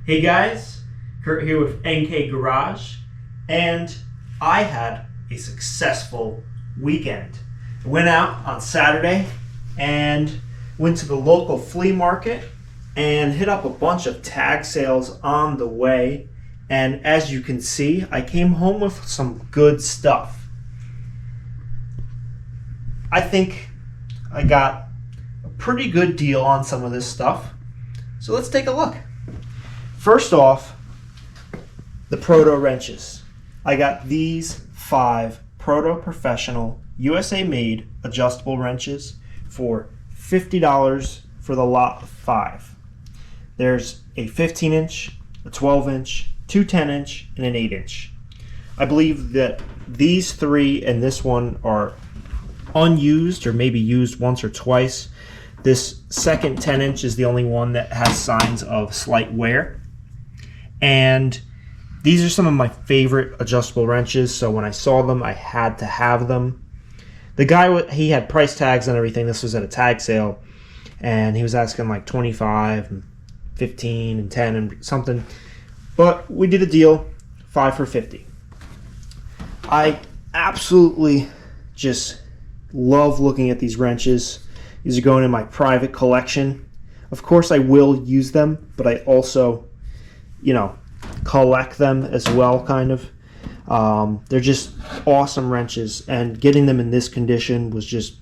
Hey guys, Kurt here with NK Garage, and I had a successful weekend. I went out on Saturday and went to the local flea market and hit up a bunch of tag sales on the way, and as you can see, I came home with some good stuff. I think I got a pretty good deal on some of this stuff, so let's take a look. First off, the Proto wrenches. I got these 5 Proto Professional USA-made adjustable wrenches for $50 for the lot of 5. There's a 15-inch, a 12-inch, 2 10-inch, and an 8-inch. I believe that these 3 and this one are unused or maybe used once or twice. This second 10-inch is the only one that has signs of slight wear. And these are some of my favorite adjustable wrenches, so when I saw them, I had to have them. The guy, he had price tags and everything. This was at a tag sale, and he was asking like 25 and 15 and 10 and something. But we did a deal, 5 for 50. I absolutely just love looking at these wrenches. These are going in my private collection. Of course, I will use them, but I also, collect them as well, kind of. They're just awesome wrenches, and getting them in this condition was just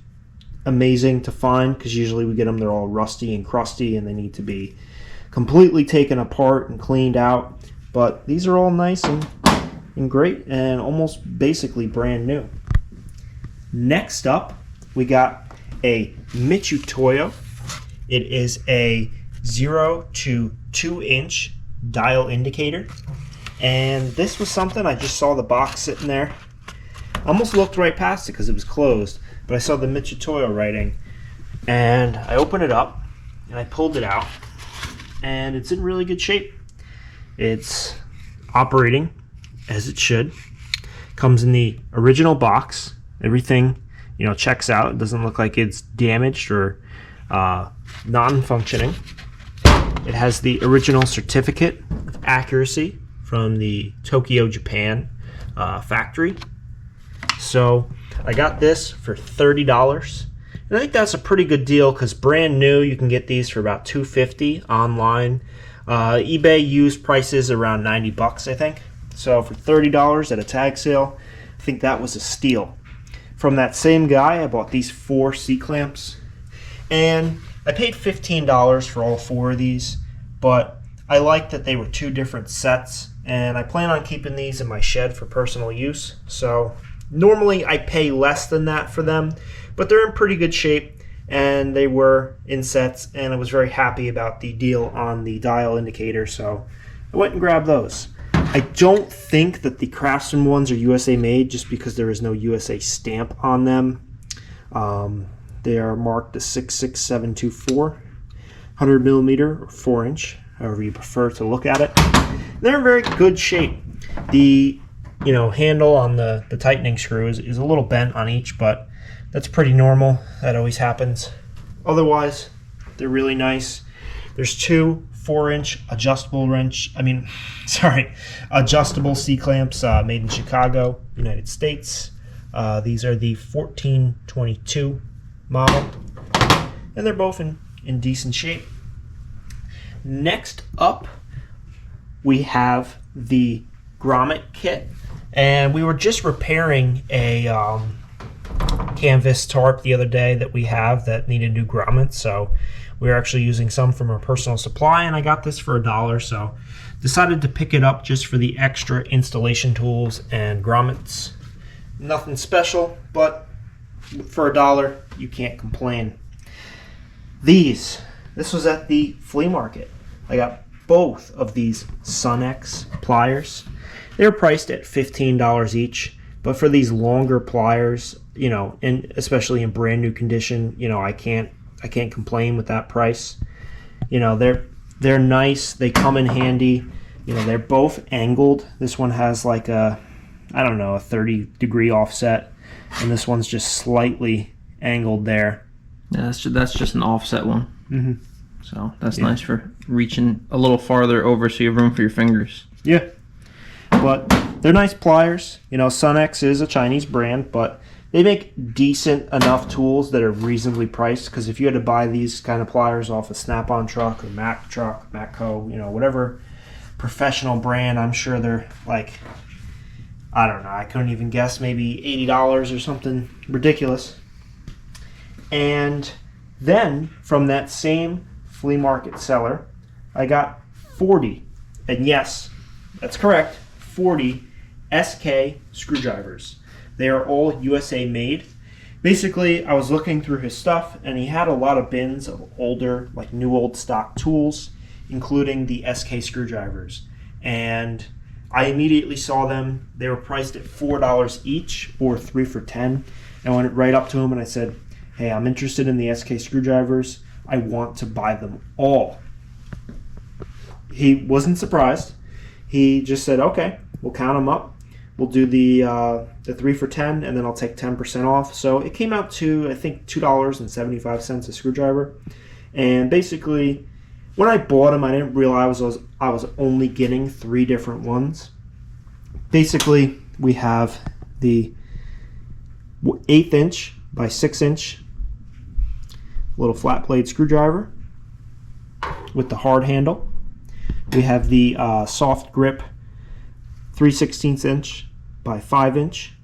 amazing to find, because usually we get them, they're all rusty and crusty, and they need to be completely taken apart and cleaned out. But these are all nice and great, and almost basically brand new. Next up, we got a Mitutoyo. It is a 0 to 2-inch dial indicator, and this was something I just saw the box sitting there. I almost looked right past it because it was closed, but I saw the Mitutoyo writing, and I opened it up and I pulled it out, and it's in really good shape. It's operating as it should. Comes in the original box. Everything checks out. It doesn't look like it's damaged or non-functioning. It has the original certificate of accuracy from the Tokyo, Japan factory. So I got this for $30. And I think that's a pretty good deal, because brand new, you can get these for about $250 online. eBay used prices around $90, I think. So for $30 at a tag sale, I think that was a steal. From that same guy, I bought these 4 C-clamps, and I paid $15 for all 4 of these, but I like that they were 2 different sets, and I plan on keeping these in my shed for personal use. So normally I pay less than that for them, but they're in pretty good shape, and they were in sets, and I was very happy about the deal on the dial indicator, so I went and grabbed those. I don't think that the Craftsman ones are USA made, just because there is no USA stamp on them. They are marked as 66724, 100 millimeter or 4-inch, however you prefer to look at it. They're in very good shape. The handle on the tightening screw is a little bent on each, but that's pretty normal. That always happens. Otherwise, they're really nice. There's 2 4-inch adjustable adjustable C-clamps made in Chicago, United States. These are the 1422 model, and they're both in decent shape. Next up, we have the Grommet kit, and we were just repairing a canvas tarp the other day that we have that needed new grommets, so we were actually using some from our personal supply, and I got this for $1, so decided to pick it up just for the extra installation tools and grommets. Nothing special, but for $1, you can't complain. This was at the flea market. I got both of these sunx pliers. They were priced at $15 each, but for these longer pliers, and especially in brand new condition, I can't complain with that price. They're nice. They come in handy. They're both angled. This one has like a 30-degree offset, and this one's just slightly angled there. Yeah, that's just an offset one. Mm-hmm. So that's nice for reaching a little farther over so you have room for your fingers. Yeah. But they're nice pliers. You know, Sunx is a Chinese brand, but they make decent enough tools that are reasonably priced. Because if you had to buy these kind of pliers off a Snap-on truck or Mac truck, Macco, you know, whatever professional brand, I'm sure they're like, I don't know, I couldn't even guess, maybe $80 or something ridiculous. And then from that same flea market seller, I got 40, and yes, that's correct, 40 SK screwdrivers. They are all USA made. Basically, I was looking through his stuff, and he had a lot of bins of older, like new old stock tools, including the SK screwdrivers. And I immediately saw them. They were priced at $4 each, or 3 for $10. I went right up to him and I said, hey, I'm interested in the SK screwdrivers. I want to buy them all. He wasn't surprised. He just said, okay, we'll count them up. We'll do the 3 for $10, and then I'll take 10% off. So it came out to, I think, $2.75 a screwdriver. And basically, when I bought them, I didn't realize I was only getting 3 different ones. Basically, we have the 1/8 inch by 6 inch little flat blade screwdriver with the hard handle. We have the soft grip 3/16 inch by 5 inch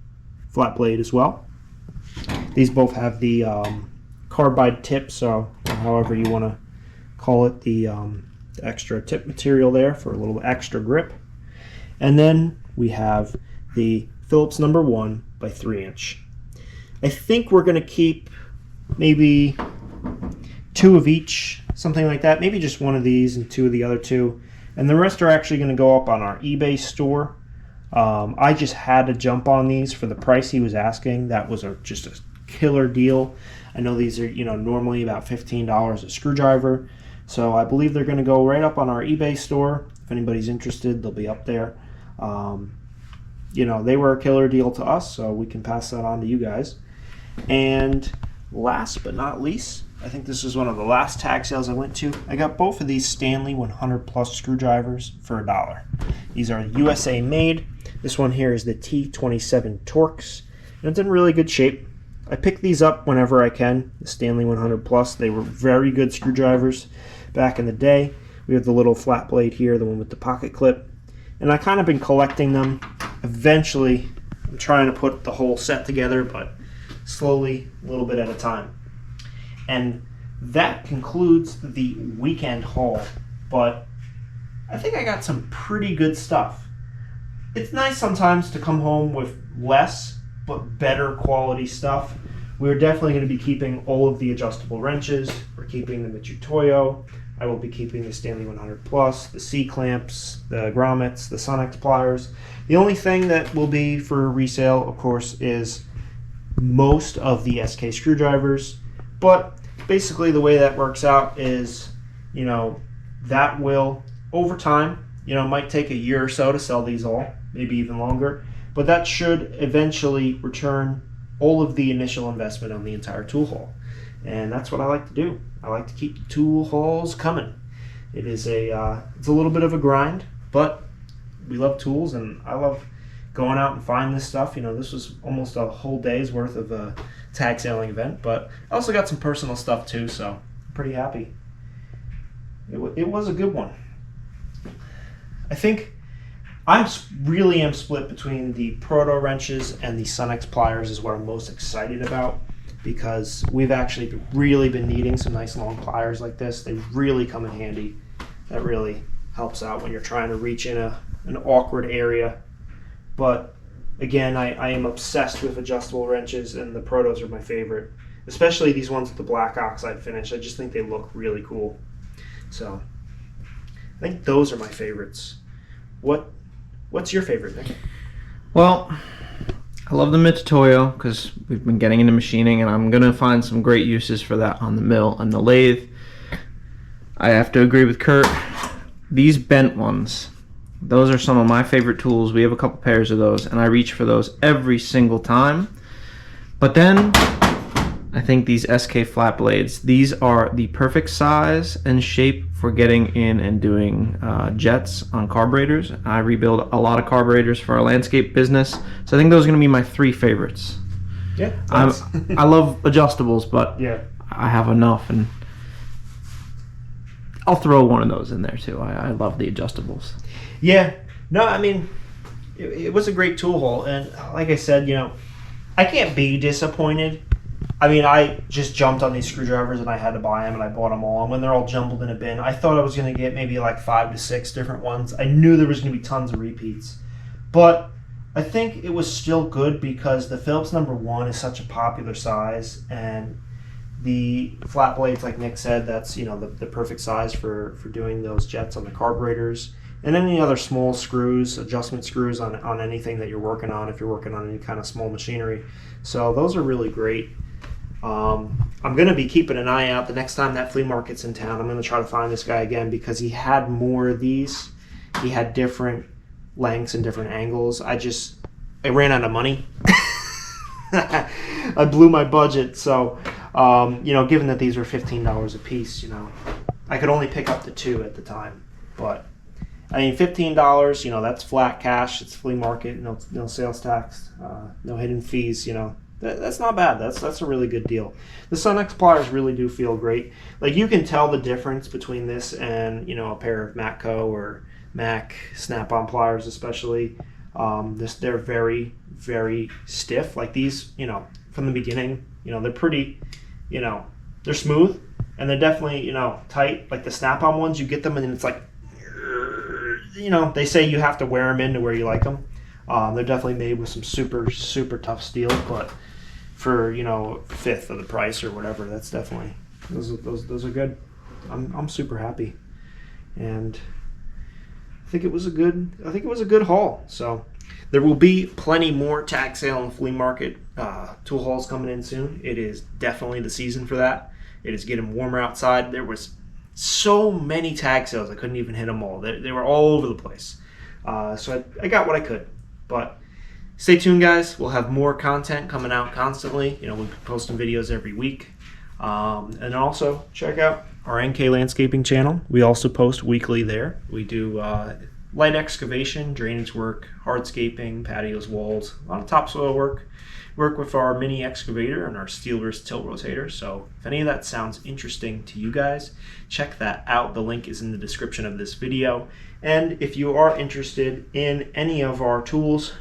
flat blade as well. These both have the carbide tip, so however you want to call it, the extra tip material there for a little extra grip. And then we have the Phillips number 1 by 3 inch. I think we're going to keep maybe 2 of each, something like that. Maybe just 1 of these and 2 of the other 2. And the rest are actually going to go up on our eBay store. I just had to jump on these for the price he was asking. That was just a killer deal. I know these are, normally about $15 a screwdriver. So I believe they're going to go right up on our eBay store. If anybody's interested, they'll be up there. They were a killer deal to us, so we can pass that on to you guys. And last but not least, I think this was one of the last tag sales I went to. I got both of these Stanley 100 plus screwdrivers for $1. These are USA made. This one here is the T27 Torx, and it's in really good shape. I pick these up whenever I can, the Stanley 100 plus. They were very good screwdrivers back in the day. We have the little flat blade here, the one with the pocket clip, and I kind of been collecting them. Eventually, I'm trying to put the whole set together, but slowly, a little bit at a time. And that concludes the weekend haul, but I think I got some pretty good stuff. It's nice sometimes to come home with less but better quality stuff. We're definitely going to be keeping all of the adjustable wrenches. We're keeping the Mitutoyo. I will be keeping the Stanley 100 Plus, the C-clamps, the Grommets, the sunx pliers. The only thing that will be for resale, of course, is most of the SK screwdrivers. But basically the way that works out is, that will, over time, it might take a year or so to sell these all, maybe even longer, but that should eventually return all of the initial investment on the entire tool haul. And that's what I like to do. I like to keep the tool hauls coming. It's a little bit of a grind, but we love tools, and I love going out and finding this stuff. This was almost a whole day's worth of a tag sailing event, but I also got some personal stuff too, so I'm pretty happy. It was a good one. I think I really am split between the Proto wrenches and the sunx pliers is what I'm most excited about, because we've actually really been needing some nice long pliers like this. They really come in handy. That really helps out when you're trying to reach in an awkward area. But again, I am obsessed with adjustable wrenches, and the Protos are my favorite, especially these ones with the black oxide finish. I just think they look really cool. So I think those are my favorites. What's your favorite, Nick? Well, I love the Mitutoyo because we've been getting into machining, and I'm going to find some great uses for that on the mill and the lathe. I have to agree with Kurt. These bent ones, those are some of my favorite tools. We have a couple pairs of those, and I reach for those every single time. But then I think these SK flat blades, these are the perfect size and shape for getting in and doing jets on carburetors. I rebuild a lot of carburetors for our landscape business, so I think those are going to be my 3 favorites. Yeah, I love adjustables, but yeah, I have enough, and I'll throw one of those in there too. I love the adjustables. yeah. No, I mean, it was a great tool haul, and like I said, you know, I can't be disappointed. I mean, I just jumped on these screwdrivers and I had to buy them, and I bought them all. And when they're all jumbled in a bin, I thought I was going to get maybe like 5 to 6 different ones. I knew there was going to be tons of repeats, but I think it was still good because the Phillips number 1 is such a popular size, and the flat blades, like Nick said, that's, you know, the perfect size for doing those jets on the carburetors. And any other small screws, adjustment screws on anything that you're working on, if you're working on any kind of small machinery. So those are really great. I'm going to be keeping an eye out the next time that flea market's in town. I'm going to try to find this guy again because he had more of these. He had different lengths and different angles. I ran out of money. I blew my budget. So, you know, given that these were $15 a piece, you know, I could only pick up the 2 at the time. But I mean, $15, you know, that's flat cash. It's flea market, no sales tax, no hidden fees, you know. That's not bad. That's a really good deal. The sunx pliers really do feel great. Like, you can tell the difference between this and, you know, a pair of Matco or Mac snap-on pliers, especially. They're very, very stiff. Like these, you know, from the beginning, you know, they're pretty, you know, they're smooth, and they're definitely, you know, tight. Like the snap-on ones, you get them and it's like, you know, they say you have to wear them into where you like them. They're definitely made with some super, super tough steel, but for, you know, 1/5 of the price or whatever, that's definitely, those are good. I'm super happy, and I think it was a good haul. So there will be plenty more tag sale and flea market tool hauls coming in soon. It is definitely the season for that. It is getting warmer outside. There was so many tag sales, I couldn't even hit them all. They were all over the place. So I got what I could. But stay tuned, guys. We'll have more content coming out constantly. You know, we'll be posting videos every week. And also check out our NK Landscaping channel. We also post weekly there. We do light excavation, drainage work, hardscaping, patios, walls, a lot of topsoil work. Work with our mini excavator and our steel wrist tilt rotator. So if any of that sounds interesting to you guys, check that out. The link is in the description of this video. And if you are interested in any of our tools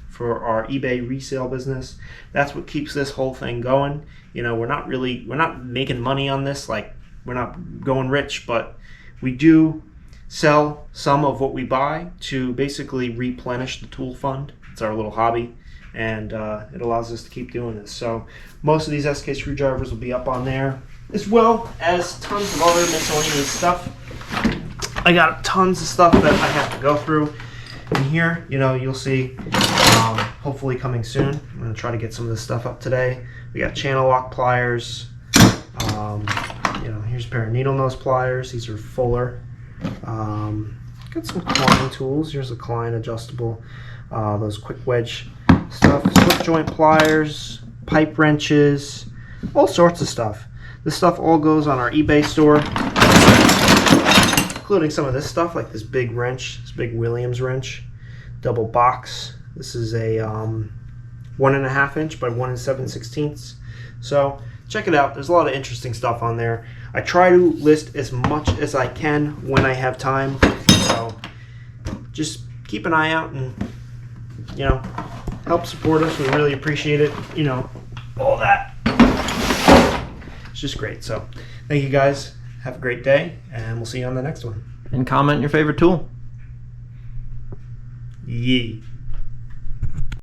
for our eBay resale business, that's what keeps this whole thing going. You know, we're not making money on this, like we're not going rich, but we do sell some of what we buy to basically replenish the tool fund. It's our little hobby, and it allows us to keep doing this. So most of these SK screwdrivers will be up on there, as well as tons of other miscellaneous stuff. I got tons of stuff that I have to go through. And here, you know, you'll see, hopefully coming soon. I'm going to try to get some of this stuff up today. We got channel lock pliers. You know, here's a pair of needle nose pliers. These are fuller. Got some Klein tools. Here's a Klein adjustable. Those quick wedge stuff. Slip joint pliers, pipe wrenches, all sorts of stuff. This stuff all goes on our eBay store, including some of this stuff, like this big wrench, this big Williams wrench, double box. This is a 1.5 inch by 1 7/16. So check it out. There's a lot of interesting stuff on there. I try to list as much as I can when I have time. So just keep an eye out and, you know, help support us. We really appreciate it. You know, all that. It's just great. So thank you, guys. Have a great day, and we'll see you on the next one. And comment your favorite tool. Yee.